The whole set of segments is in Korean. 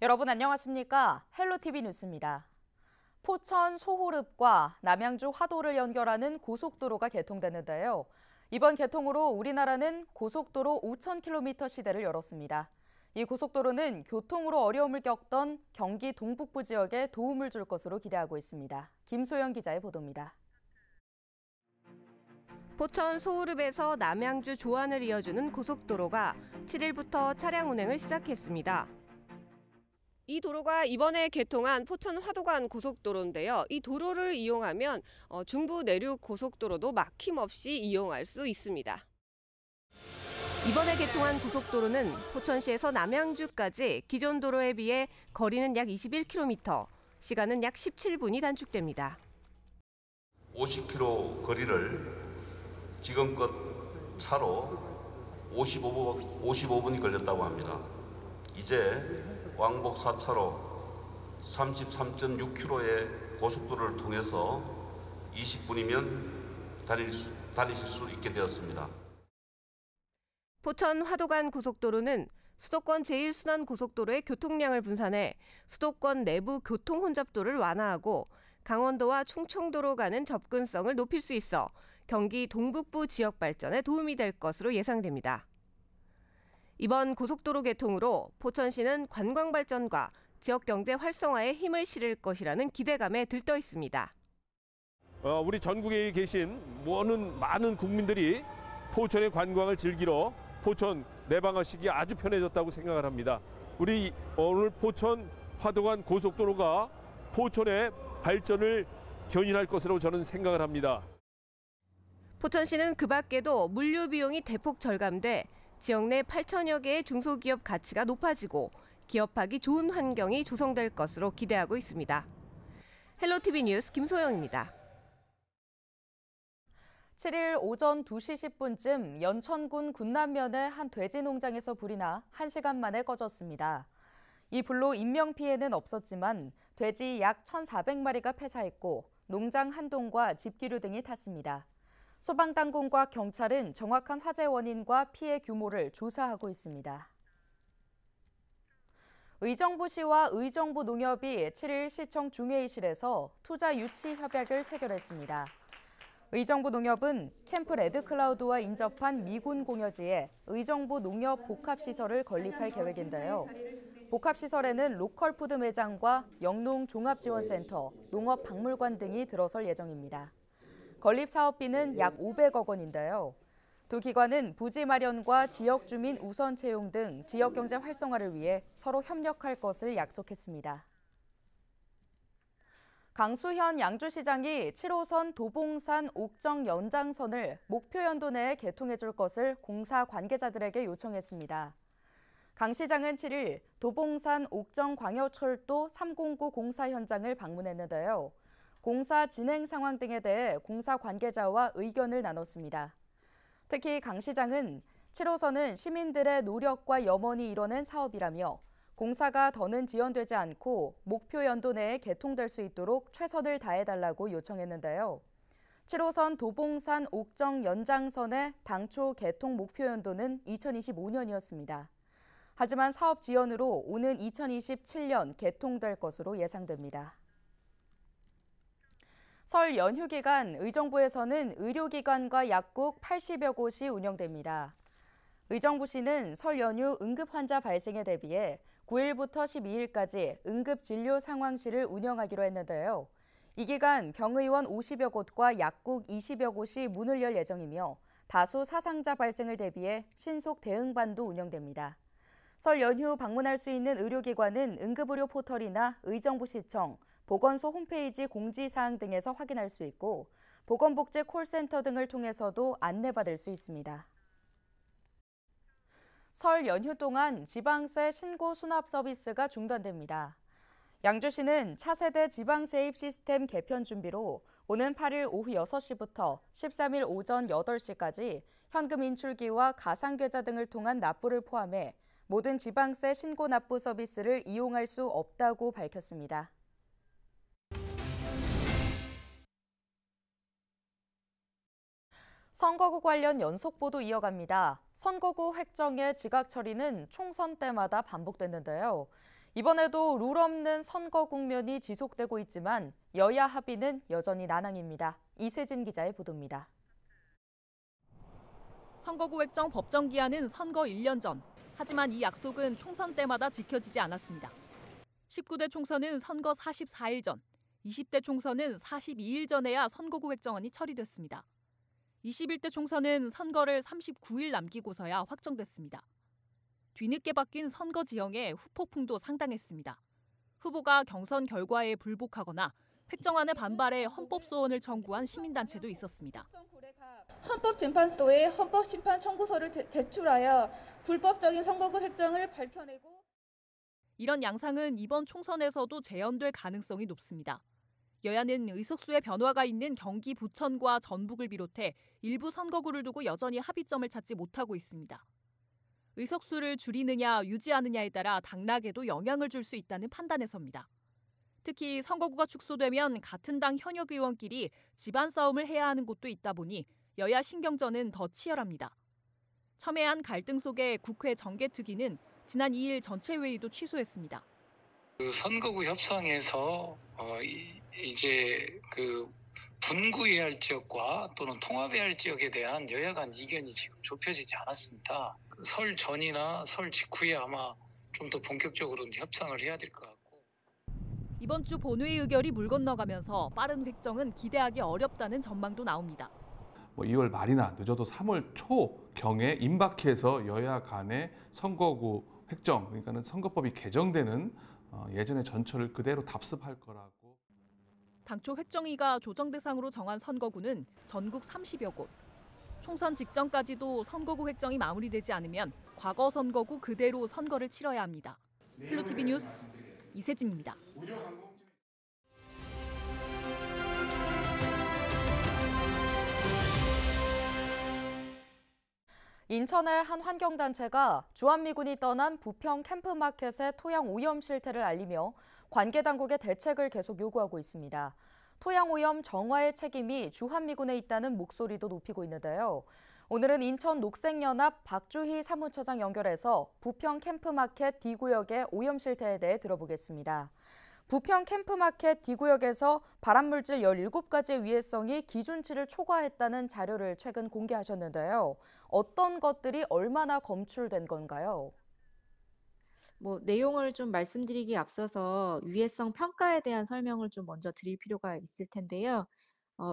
여러분 안녕하십니까? 헬로티비 뉴스입니다. 포천 소호읍과 남양주 화도를 연결하는 고속도로가 개통됐는데요. 이번 개통으로 우리나라는 고속도로 5,000km 시대를 열었습니다. 이 고속도로는 교통으로 어려움을 겪던 경기 동북부 지역에 도움을 줄 것으로 기대하고 있습니다. 김소영 기자의 보도입니다. 포천 소호읍에서 남양주 조안을 이어주는 고속도로가 7일부터 차량 운행을 시작했습니다. 이 도로가 이번에 개통한 포천 화도간 고속도로인데요. 이 도로를 이용하면 중부 내륙 고속도로도 막힘없이 이용할 수 있습니다. 이번에 개통한 고속도로는 포천시에서 남양주까지 기존 도로에 비해 거리는 약 21km, 시간은 약 17분이 단축됩니다. 50km 거리를 지금껏 차로 55분이 걸렸다고 합니다. 이제 왕복 4차로 33.6km의 고속도로를 통해서 20분이면 다니실 수 있게 되었습니다. 포천 화도간 고속도로는 수도권 제1순환고속도로의 교통량을 분산해 수도권 내부 교통 혼잡도를 완화하고 강원도와 충청도로 가는 접근성을 높일 수 있어 경기 동북부 지역 발전에 도움이 될 것으로 예상됩니다. 이번 고속도로 개통으로 포천시는 관광 발전과 지역 경제 활성화에 힘을 실을 것이라는 기대감에 들떠 있습니다. 우리 전국에 계신 많은 국민들이 포천의 관광을 즐기러 포천 내방하시기 아주 편해졌다고 생각을 합니다. 우리 오늘 포천 화도간 고속도로가 포천의 발전을 견인할 것으로 저는 생각을 합니다. 포천시는 그 밖에도 물류 비용이 대폭 절감돼 지역 내 8천여 개의 중소기업 가치가 높아지고 기업하기 좋은 환경이 조성될 것으로 기대하고 있습니다. 헬로티비 뉴스 김소영입니다. 7일 오전 2시 10분쯤 연천군 군남면의 한 돼지 농장에서 불이 나 1시간 만에 꺼졌습니다. 이 불로 인명피해는 없었지만 돼지 약 1,400마리가 폐사했고 농장 한 동과 집기류 등이 탔습니다. 소방당국과 경찰은 정확한 화재 원인과 피해 규모를 조사하고 있습니다. 의정부시와 의정부농협이 7일 시청 중회의실에서 투자 유치 협약을 체결했습니다. 의정부농협은 캠프 레드클라우드와 인접한 미군 공여지에 의정부농협 복합시설을 건립할 계획인데요. 복합시설에는 로컬푸드 매장과 영농종합지원센터, 농업박물관 등이 들어설 예정입니다. 건립 사업비는 약 500억 원인데요. 두 기관은 부지 마련과 지역 주민 우선 채용 등 지역 경제 활성화를 위해 서로 협력할 것을 약속했습니다. 강수현 양주시장이 7호선 도봉산 옥정 연장선을 목표연도 내에 개통해 줄 것을 공사 관계자들에게 요청했습니다. 강 시장은 7일 도봉산 옥정 광역철도 309 공사 현장을 방문했는데요. 공사 진행 상황 등에 대해 공사 관계자와 의견을 나눴습니다. 특히 강 시장은 7호선은 시민들의 노력과 염원이 이뤄낸 사업이라며 공사가 더는 지연되지 않고 목표 연도 내에 개통될 수 있도록 최선을 다해달라고 요청했는데요. 7호선 도봉산 옥정 연장선의 당초 개통 목표 연도는 2025년이었습니다. 하지만 사업 지연으로 오는 2027년 개통될 것으로 예상됩니다. 설 연휴 기간 의정부에서는 의료기관과 약국 80여 곳이 운영됩니다. 의정부시는 설 연휴 응급 환자 발생에 대비해 9일부터 12일까지 응급진료 상황실을 운영하기로 했는데요. 이 기간 병의원 50여 곳과 약국 20여 곳이 문을 열 예정이며 다수 사상자 발생을 대비해 신속 대응반도 운영됩니다. 설 연휴 방문할 수 있는 의료기관은 응급의료 포털이나 의정부시청, 보건소 홈페이지 공지사항 등에서 확인할 수 있고 보건복지 콜센터 등을 통해서도 안내받을 수 있습니다. 설 연휴 동안 지방세 신고 수납 서비스가 중단됩니다. 양주시는 차세대 지방세입 시스템 개편 준비로 오는 8일 오후 6시부터 13일 오전 8시까지 현금 인출기와 가상계좌 등을 통한 납부를 포함해 모든 지방세 신고 납부 서비스를 이용할 수 없다고 밝혔습니다. 선거구 관련 연속 보도 이어갑니다. 선거구 획정의 지각 처리는 총선 때마다 반복됐는데요. 이번에도 룰 없는 선거 국면이 지속되고 있지만 여야 합의는 여전히 난항입니다. 이세진 기자의 보도입니다. 선거구 획정 법정 기한은 선거 1년 전. 하지만 이 약속은 총선 때마다 지켜지지 않았습니다. 19대 총선은 선거 44일 전, 20대 총선은 42일 전에야 선거구 획정안이 처리됐습니다. 21대 총선은 선거를 39일 남기고서야 확정됐습니다. 뒤늦게 바뀐 선거 지형에 후폭풍도 상당했습니다. 후보가 경선 결과에 불복하거나 획정안에 반발해 헌법 소원을 청구한 시민단체도 있었습니다. 헌법재판소에 헌법심판 청구서를 제출하여 불법적인 선거구 획정을 밝혀내고 이런 양상은 이번 총선에서도 재현될 가능성이 높습니다. 여야는 의석수의 변화가 있는 경기 부천과 전북을 비롯해 일부 선거구를 두고 여전히 합의점을 찾지 못하고 있습니다. 의석수를 줄이느냐 유지하느냐에 따라 당락에도 영향을 줄 수 있다는 판단에 섭니다. 특히 선거구가 축소되면 같은 당 현역 의원끼리 집안 싸움을 해야 하는 곳도 있다 보니 여야 신경전은 더 치열합니다. 첨예한 갈등 속에 국회 정개특위는 지난 2일 전체 회의도 취소했습니다. 선거구 협상에서 이제 분구해야 할 지역과 또는 통합해야 할 지역에 대한 여야 간 이견이 지금 좁혀지지 않았습니다. 설 전이나 설 직후에 아마 좀 더 본격적으로 협상을 해야 될 것 같고. 이번 주 본회의 의결이 물 건너가면서 빠른 획정은 기대하기 어렵다는 전망도 나옵니다. 2월 말이나 늦어도 3월 초경에 임박해서 여야 간의 선거구 획정, 그러니까는 선거법이 개정되는 예전의 전철을 그대로 답습할 거라고. 당초 획정위가 조정 대상으로 정한 선거구는 전국 30여 곳. 총선 직전까지도 선거구 획정이 마무리되지 않으면 과거 선거구 그대로 선거를 치러야 합니다. 플루티비 뉴스 이세진입니다. 인천의 한 환경단체가 주한미군이 떠난 부평 캠프마켓의 토양 오염 실태를 알리며 관계 당국의 대책을 계속 요구하고 있습니다. 토양 오염 정화의 책임이 주한미군에 있다는 목소리도 높이고 있는데요. 오늘은 인천 녹색연합 박주희 사무처장 연결해서 부평 캠프마켓 D구역의 오염 실태에 대해 들어보겠습니다. 부평 캠프마켓 D구역에서 발암물질 17가지의 위해성이 기준치를 초과했다는 자료를 최근 공개하셨는데요. 어떤 것들이 얼마나 검출된 건가요? 내용을 좀 말씀드리기 앞서서 위해성 평가에 대한 설명을 좀 먼저 드릴 필요가 있을 텐데요.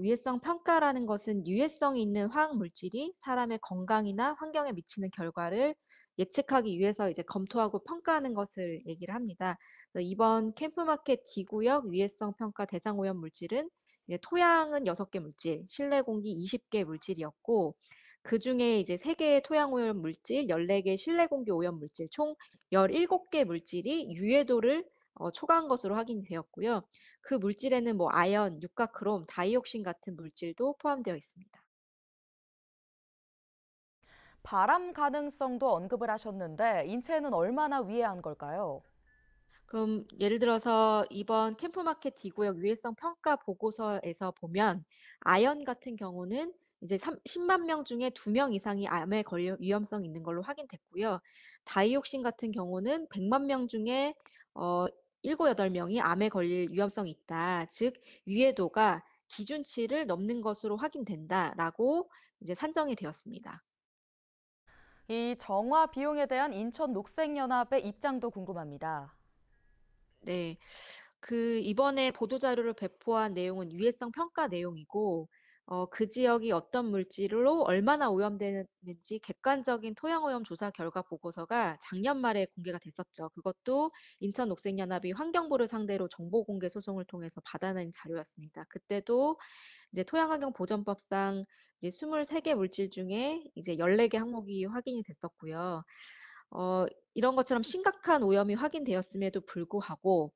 위해성 평가라는 것은 유해성이 있는 화학 물질이 사람의 건강이나 환경에 미치는 결과를 예측하기 위해서 이제 검토하고 평가하는 것을 얘기를 합니다. 그래서 이번 캠프마켓 D구역 위해성 평가 대상 오염 물질은 이제 토양은 6개 물질, 실내 공기 20개 물질이었고, 그 중에 이제 3개의 토양 오염 물질, 14개 실내 공기 오염 물질, 총 17개 물질이 유해도를 초과한 것으로 확인이 되었고요. 그 물질에는 아연, 육가크롬, 다이옥신 같은 물질도 포함되어 있습니다. 발암 가능성도 언급을 하셨는데 인체에는 얼마나 위해한 걸까요? 그럼 예를 들어서 이번 캠프마켓 D구역 위해성 평가 보고서에서 보면 아연 같은 경우는 이제 10만 명 중에 2명 이상이 암에 걸릴 위험성이 있는 걸로 확인됐고요. 다이옥신 같은 경우는 100만 명 중에 7, 8명이 암에 걸릴 위험성이 있다. 즉 위해도가 기준치를 넘는 것으로 확인된다라고 이제 산정이 되었습니다. 이 정화 비용에 대한 인천 녹색연합의 입장도 궁금합니다. 네. 이번에 보도자료를 배포한 내용은 유해성 평가 내용이고, 그 지역이 어떤 물질로 얼마나 오염되는지 객관적인 토양오염 조사 결과 보고서가 작년 말에 공개가 됐었죠. 그것도 인천녹색연합이 환경부를 상대로 정보공개 소송을 통해서 받아낸 자료였습니다. 그때도 이제 토양환경보전법상 이제 23개 물질 중에 이제 14개 항목이 확인이 됐었고요. 이런 것처럼 심각한 오염이 확인되었음에도 불구하고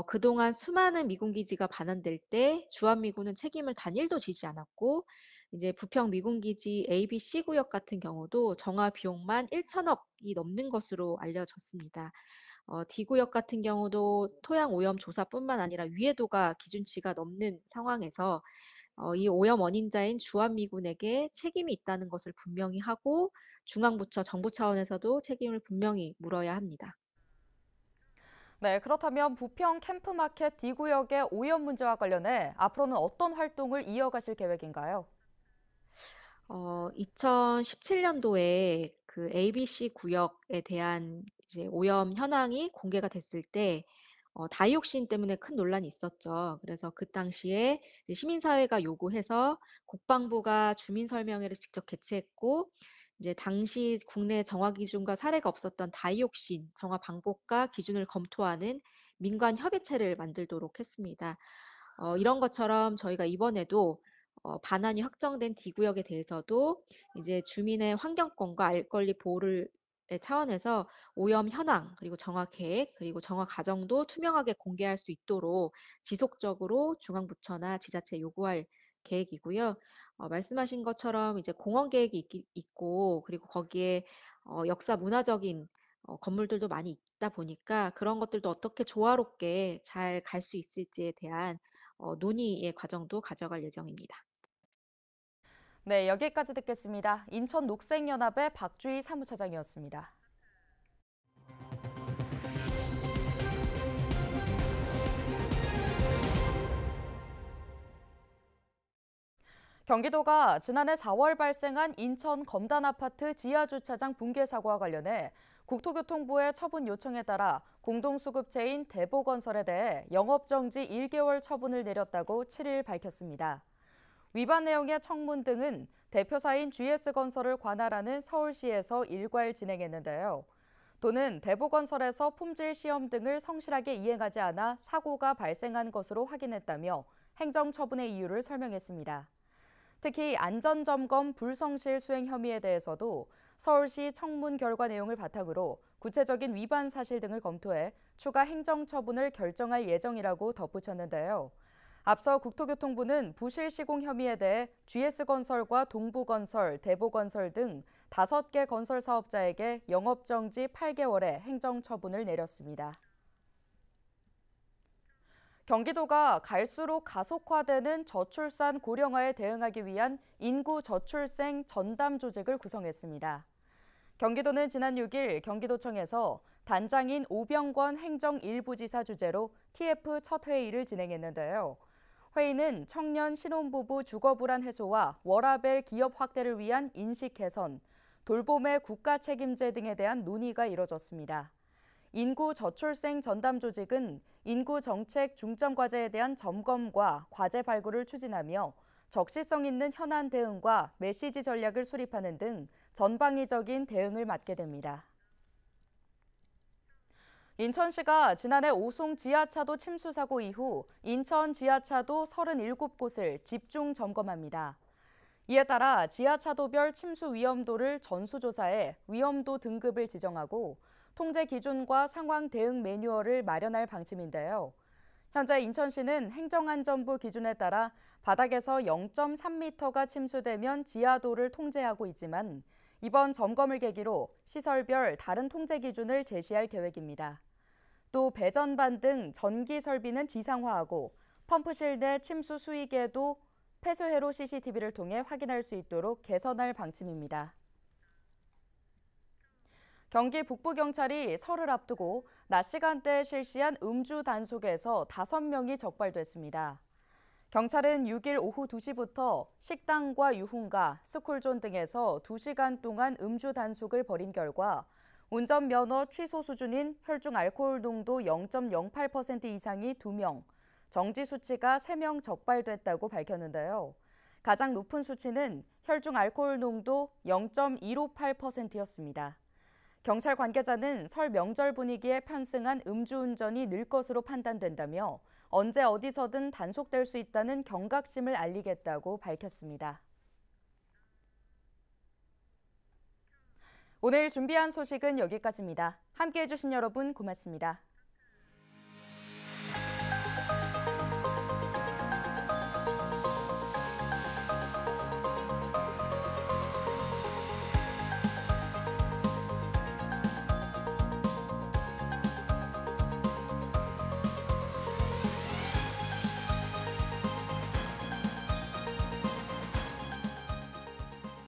그동안 수많은 미군기지가 반환될 때 주한미군은 책임을 단일도 지지 않았고, 이제 부평 미군기지 ABC 구역 같은 경우도 정화 비용만 1천억이 넘는 것으로 알려졌습니다. D구역 같은 경우도 토양 오염 조사뿐만 아니라 위해도가 기준치가 넘는 상황에서 이 오염 원인자인 주한미군에게 책임이 있다는 것을 분명히 하고, 중앙부처 정부 차원에서도 책임을 분명히 물어야 합니다. 네, 그렇다면 부평 캠프마켓 D구역의 오염 문제와 관련해 앞으로는 어떤 활동을 이어가실 계획인가요? 2017년도에 그 ABC 구역에 대한 이제 오염 현황이 공개가 됐을 때 다이옥신 때문에 큰 논란이 있었죠. 그래서 그 당시에 이제 시민사회가 요구해서 국방부가 주민설명회를 직접 개최했고, 이제 당시 국내 정화 기준과 사례가 없었던 다이옥신 정화 방법과 기준을 검토하는 민관 협의체를 만들도록 했습니다. 이런 것처럼 저희가 이번에도 반환이 확정된 D구역에 대해서도 이제 주민의 환경권과 알 권리 보호를 차원에서 오염 현황, 그리고 정화 계획, 그리고 정화 과정도 투명하게 공개할 수 있도록 지속적으로 중앙부처나 지자체에 요구할 계획이고요. 말씀하신 것처럼 이제 공원 계획이 있고, 그리고 거기에 역사 문화적인 건물들도 많이 있다 보니까 그런 것들도 어떻게 조화롭게 잘 갈 수 있을지에 대한 논의의 과정도 가져갈 예정입니다. 네, 여기까지 듣겠습니다. 인천 녹색연합의 박주희 사무처장이었습니다. 경기도가 지난해 4월 발생한 인천 검단 아파트 지하주차장 붕괴 사고와 관련해 국토교통부의 처분 요청에 따라 공동수급체인 대보건설에 대해 영업정지 1개월 처분을 내렸다고 7일 밝혔습니다. 위반 내용의 청문 등은 대표사인 GS건설을 관할하는 서울시에서 일괄 진행했는데요. 도는 대보건설에서 품질 시험 등을 성실하게 이행하지 않아 사고가 발생한 것으로 확인했다며 행정처분의 이유를 설명했습니다. 특히 안전점검 불성실 수행 혐의에 대해서도 서울시 청문 결과 내용을 바탕으로 구체적인 위반 사실 등을 검토해 추가 행정처분을 결정할 예정이라고 덧붙였는데요. 앞서 국토교통부는 부실 시공 혐의에 대해 GS건설과 동부건설, 대보건설 등 5개 건설 사업자에게 영업정지 8개월의 행정처분을 내렸습니다. 경기도가 갈수록 가속화되는 저출산 고령화에 대응하기 위한 인구 저출생 전담 조직을 구성했습니다. 경기도는 지난 6일 경기도청에서 단장인 오병권 행정 1부지사 주재로 TF 첫 회의를 진행했는데요. 회의는 청년 신혼부부 주거불안 해소와 워라밸 기업 확대를 위한 인식 개선, 돌봄의 국가 책임제 등에 대한 논의가 이뤄졌습니다. 인구 저출생 전담 조직은 인구 정책 중점 과제에 대한 점검과 과제 발굴을 추진하며 적시성 있는 현안 대응과 메시지 전략을 수립하는 등 전방위적인 대응을 맡게 됩니다. 인천시가 지난해 오송 지하차도 침수 사고 이후 인천 지하차도 37곳을 집중 점검합니다. 이에 따라 지하차도별 침수 위험도를 전수조사해 위험도 등급을 지정하고 통제 기준과 상황 대응 매뉴얼을 마련할 방침인데요. 현재 인천시는 행정안전부 기준에 따라 바닥에서 0.3m가 침수되면 지하도를 통제하고 있지만 이번 점검을 계기로 시설별 다른 통제 기준을 제시할 계획입니다. 또 배전반 등 전기 설비는 지상화하고 펌프실 내 침수 수위계도 폐쇄회로 CCTV를 통해 확인할 수 있도록 개선할 방침입니다. 경기 북부경찰이 설을 앞두고 낮 시간대에 실시한 음주 단속에서 5명이 적발됐습니다. 경찰은 6일 오후 2시부터 식당과 유흥가, 스쿨존 등에서 2시간 동안 음주 단속을 벌인 결과 운전면허 취소 수준인 혈중 알코올 농도 0.08% 이상이 2명, 정지 수치가 3명 적발됐다고 밝혔는데요. 가장 높은 수치는 혈중 알코올 농도 0.158%였습니다. 경찰 관계자는 설 명절 분위기에 편승한 음주운전이 늘 것으로 판단된다며 언제 어디서든 단속될 수 있다는 경각심을 알리겠다고 밝혔습니다. 오늘 준비한 소식은 여기까지입니다. 함께해 주신 여러분 고맙습니다.